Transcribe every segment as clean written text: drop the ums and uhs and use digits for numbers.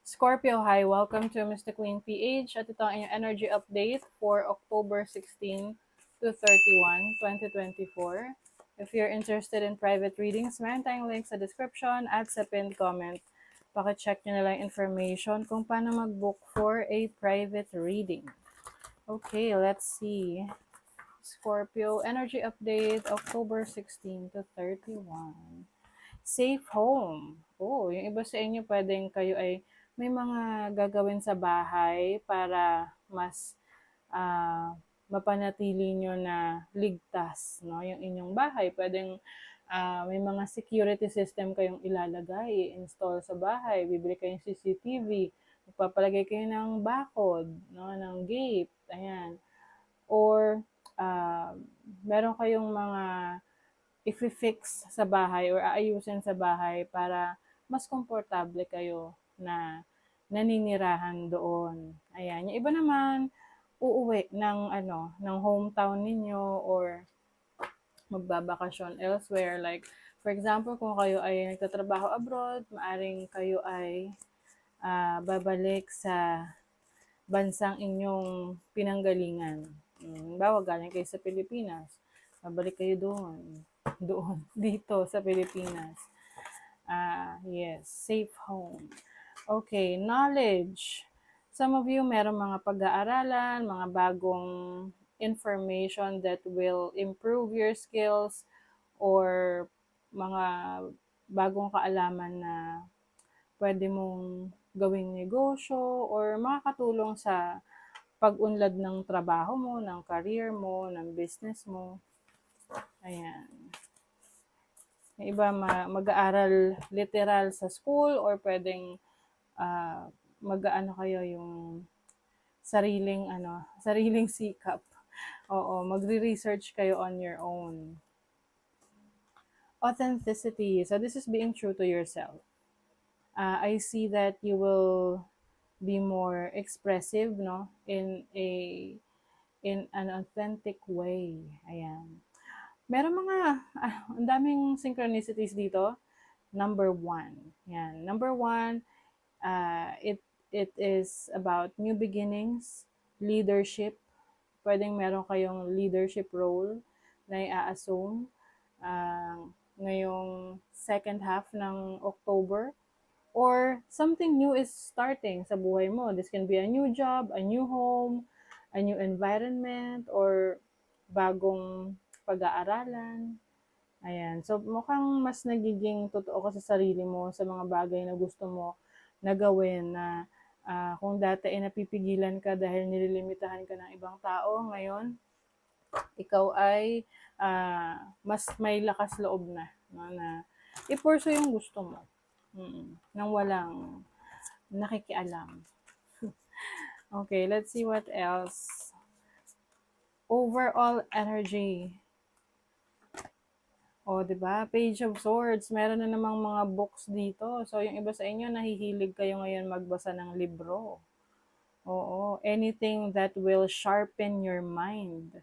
Scorpio, hi! Welcome to Mr. Queen PH at ito ang inyong energy update for October 16 to 31, 2024. If you're interested in private readings, meron tayong link sa description at sa pinned comment. Pakicheck nyo na lang information kung paano mag-book for a private reading. Okay, let's see. Scorpio, energy update, October 16 to 31. Safe home. Oh, yung iba sa inyo pwedeng kayo ay may mga gagawin sa bahay para mas ah, mapanatili nyo na ligtas, no? Yung inyong bahay, pwedeng may mga security system kayong ilalagay, install sa bahay, bibili kayong CCTV, magpapalagay kayo ng bakod, no, ng gate, ayan. Or meron kayong mga i-fix sa bahay or aayusin sa bahay para mas komportable kayo na naninirahan doon. Ayan. Yung iba naman, uuwi ng ng hometown ninyo or magbabakasyon elsewhere. Like, for example, kung kayo ay nagtatrabaho abroad, maaring kayo ay babalik sa bansang inyong pinanggalingan. Bawa galing kayo sa Pilipinas, babalik kayo doon. Doon, dito sa Pilipinas. Yes, safe home. Okay, knowledge. Some of you meron mga pag-aaralan, mga bagong information that will improve your skills or mga bagong kaalaman na pwede mong gawing negosyo or makakatulong sa pag-unlad ng trabaho mo, ng career mo, ng business mo. Ayan. Yung iba mag-aaral literal sa school or pwedeng mag-aano kayo yung sariling sikap. Oo, magre-research kayo on your own. Authenticity. So this is being true to yourself. I see that you will be more expressive, no, in an authentic way. Ayan. Meron mga ang daming synchronicities dito. Number 1. Yan. Number 1, it is about new beginnings, leadership. Pwedeng meron kayong leadership role na i-assume ngayong second half ng October, or something new is starting sa buhay mo. This can be a new job, a new home, a new environment, or bagong pag-aaralan. Ayan. So, mukhang mas nagiging totoo ka sa sarili mo sa mga bagay na gusto mo na gawin na kung dati ay napipigilan ka dahil nililimitahan ka ng ibang tao, ngayon, ikaw ay mas may lakas loob na, no, na i-pursue yung gusto mo. Nang walang nakikialam. Okay, let's see what else. Overall energy. O, di ba? Page of Swords. Meron na namang mga books dito. So, yung iba sa inyo, nahihilig kayo ngayon magbasa ng libro. Oo. Anything that will sharpen your mind.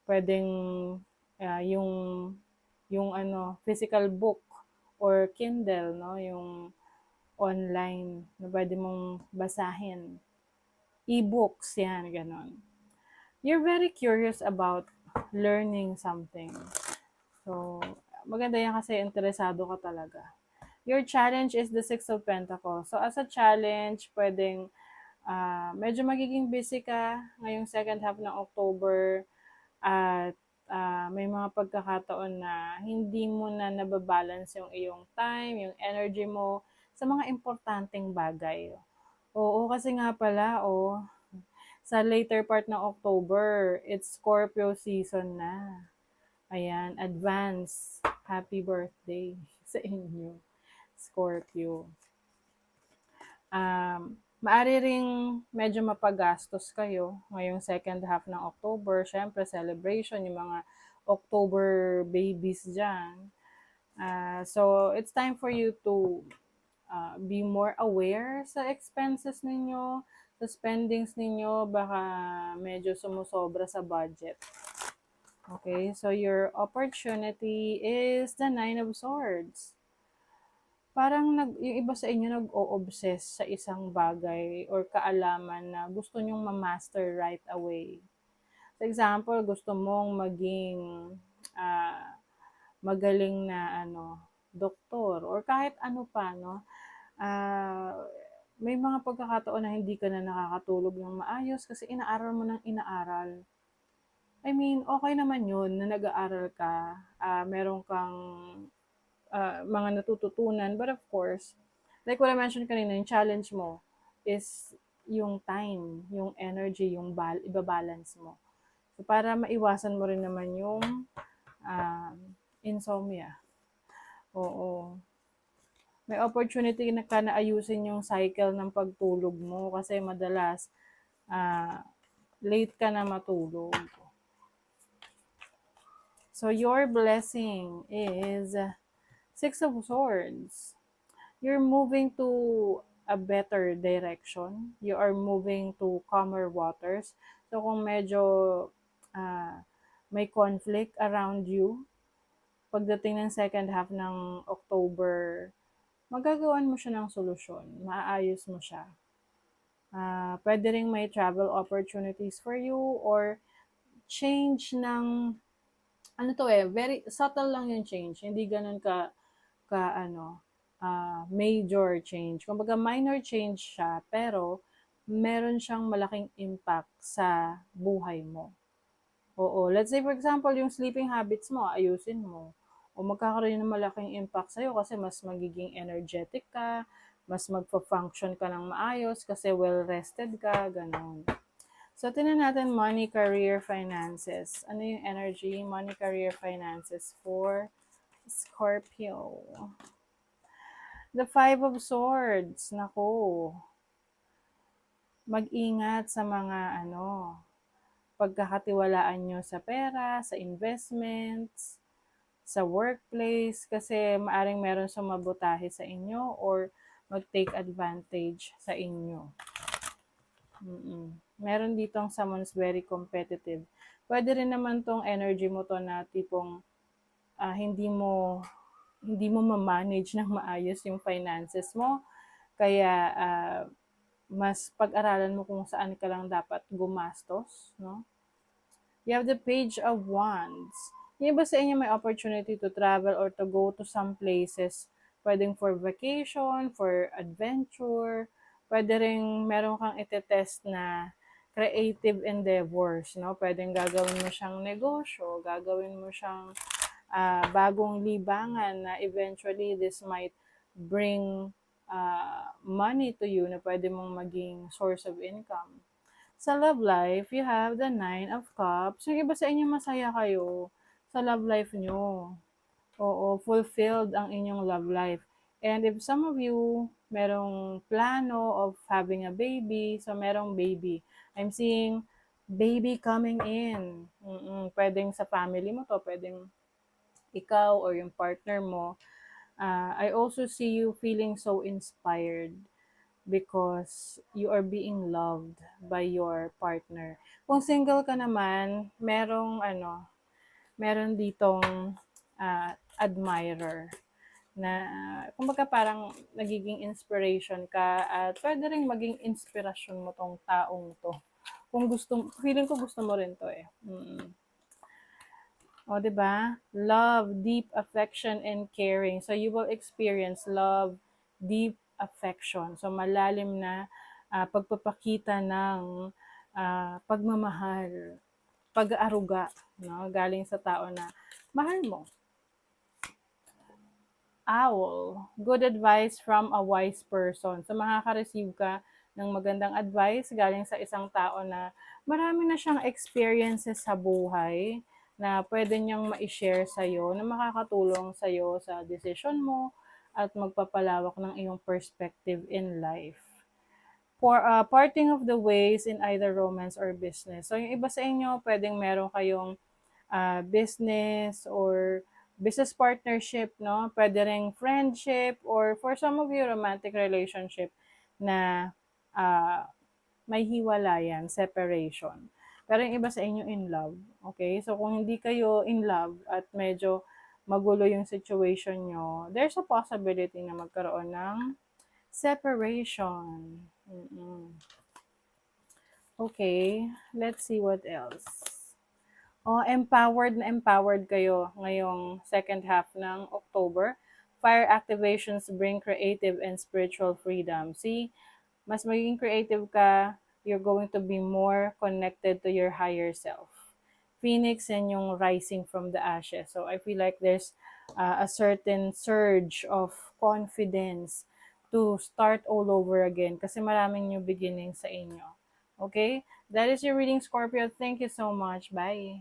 Pwedeng yung physical book or Kindle, no? Yung online na pwede mong basahin. E-books, yan, ganon. You're very curious about learning something. So, maganda yan kasi interesado ka talaga. Your challenge is the Six of Pentacles. So, as a challenge, pwedeng medyo magiging busy ka ngayong second half ng October at may mga pagkakataon na hindi mo na nababalance yung iyong time, yung energy mo sa mga importanteng bagay. Oo, kasi nga pala, sa later part ng October, it's Scorpio season na. Ayan, advance happy birthday sa inyo, Scorpio. Maari ring medyo mapagastos kayo ngayong second half ng October. Syempre, celebration, yung mga October babies dyan. So, it's time for you to be more aware sa expenses ninyo, sa spendings ninyo. Baka medyo sumusobra sa budget. Okay, so your opportunity is the Nine of Swords. parang yung iba sa inyo nag-o-obsess sa isang bagay or kaalaman na gusto nyong ma-master right away. For example, gusto mong maging ah, magaling na doktor or kahit ano pa, no? Ah, may mga pagkakataon na hindi ka na nakakatulog ng maayos kasi inaaral mo ng inaaral. I mean, okay naman yun na nag-aaral ka, meron kang mga natututunan. But of course, like what I mentioned kanina, yung challenge mo is yung time, yung energy, yung ibabalance mo. So, para maiwasan mo rin naman yung um, insomnia. Oo. May opportunity na ka na ayusin yung cycle ng pagtulog mo kasi madalas ah, late ka na matulog. So, your blessing is Six of Swords. You're moving to a better direction. You are moving to calmer waters. So kung medyo uh, may conflict around you, pagdating ng second half ng October, magagawan mo siya ng solusyon. Maaayos mo siya. Pwede ring may travel opportunities for you or change ng very subtle lang yung change. Hindi ganun major change. Kumbaga minor change siya, pero meron siyang malaking impact sa buhay mo. Oo, let's say for example, yung sleeping habits mo, ayusin mo. O magkakaroon ng malaking impact sa'yo kasi mas magiging energetic ka, mas magpa-function ka ng maayos kasi well-rested ka, ganun. So, tinan natin money, career, finances. Ano yung energy, money, career, finances for Scorpio? The Five of Swords. Naku. Mag-ingat sa mga pagkakatiwalaan nyo sa pera, sa investments, sa workplace, kasi maaring meron sumabotahe sa inyo or mag-take advantage sa inyo. Meron ditong someone's very competitive. Pwede rin naman tong energy mo to na tipong hindi mo ma-manage ng maayos yung finances mo. Kaya mas pag-aralan mo kung saan ka lang dapat gumastos, no? You have the Page of Wands. Yung iba sa inyo may opportunity to travel or to go to some places. Pwedeng for vacation, for adventure. Pwede rin meron kang itetest na creative endeavors, no? Pwedeng gagawin mo siyang negosyo, gagawin mo siyang bagong libangan na eventually this might bring money to you na pwede mong maging source of income. Sa love life, you have the Nine of Cups. Yung iba sa inyo masaya kayo sa love life nyo. Oo, fulfilled ang inyong love life. And if some of you merong plano of having a baby, so merong baby. I'm seeing baby coming in. Pwedeng sa family mo to, pwedeng ikaw or yung partner mo. I also see you feeling so inspired because you are being loved by your partner. Kung single ka naman, meron ditong admirer na kumbaga parang nagiging inspiration ka at pwede rin maging inspirasyon mo tong taong to. Kung feeling ko gusto mo rin to eh. O, di ba? Love, deep affection, and caring. So, you will experience love, deep affection. So, malalim na pagpapakita ng pagmamahal, pag-aaruga, no? Galing sa tao na mahal mo. Owl, good advice from a wise person. So, makaka-receive ka ng magandang advice galing sa isang tao na marami na siyang experiences sa buhay na pwede niyang ma-share sa'yo, na makakatulong sa'yo sa decision mo at magpapalawak ng iyong perspective in life. For parting of the ways in either romance or business. So, yung iba sa inyo, pwedeng meron kayong business or business partnership, no? Pwede ring friendship or for some of you, romantic relationship na may hiwalayan, separation. Pero yung iba sa inyo in love, okay? So kung hindi kayo in love at medyo magulo yung situation nyo, there's a possibility na magkaroon ng separation. Okay, let's see what else. Oh, empowered na empowered kayo ngayong second half ng October. Fire activations bring creative and spiritual freedom. See, mas magiging creative ka, you're going to be more connected to your higher self. Phoenix and yung rising from the ashes. So I feel like there's a certain surge of confidence to start all over again kasi maraming new beginning sa inyo. Okay? That is your reading, Scorpio. Thank you so much. Bye.